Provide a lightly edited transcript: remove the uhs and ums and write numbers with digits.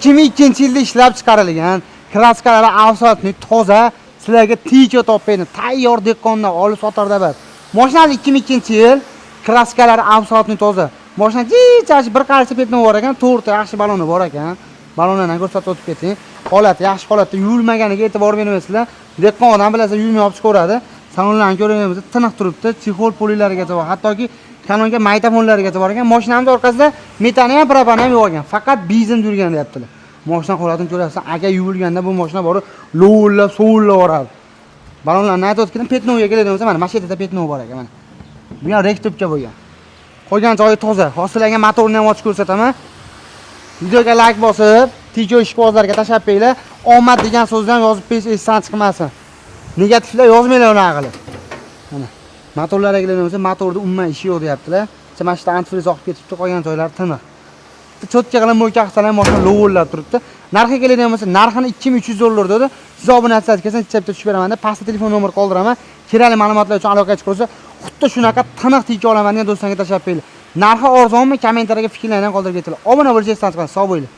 2002-yilda ishlab chiqarilgan kraskalari asfaltni toza, sizlarga tijo topmaydi. Tayyor dehqondan olib sotarda bor. Mashinani 2002-yil kraskalari asfaltni toza. Mashina jichash bir qarshi petni bor ekan, to'rtta yaxshi baloni bor ekan. Balonlarni ko'rsatib o'tib keting. Holati yaxshi holatda, yurmaganiga e'tibor bermaysizlar. Dehqon odam bilasa yurmay olib chiqaveradi. Salonlarni ko'rganimiz tiniq turibdi, chexol polilarigacha bor. Hattoki kanonga maytafonlarigacha bor ekan. Mashinamiz orqasida metani ham, propani ham yo'q ekan. Faqat benzin yurgan deyaptilar. Mashina holatini ko'rasiz. Aka yuvilganda bu mashina borib, lovullab, sovunlab boradi. Balonlarni aytib o'tdim, petnoga keladigan bo'lsa, mana mashinada petno bor ekan, mana. Bu ham rektubga bo'lgan. Qolgan joyi toza. Hozirlarga motorni ham ochib ko'rsataman. Videoga like bosib, tijo ishqibozlarga tashlab qo'yinglar. Omad degan so'zni ham yozib qo'ysiz, esdan chiqmasin. Negativlar yozmanglar unaqa qilib. Mana motorlarga keladigan bo'lsa, motorda umuman ishi yo'q deyaptilar. Mana shu antifriz oqib ketibdi, qolgan joylari tiniq. Cho'tka qilib mo'ka qilsalar mashina lovullab turibdi. Narxiga keladigan bo'lsa, narxini $2300 dedi. Siz obunatsiz kelsangiz chapda tushib beraman deb pastda telefon nomer qoldiraman. Kerakli ma'lumotlar uchun aloqa chiqarsa, xuddi shunaqa tiniq tijo olaman degan do'stlarga tashlab qo'yinglar. Narxi arzonmi? Kommentariyaga fikrlarini qoldirib ketinglar. Obuna bo'lsangiz, sog' bo'linglar.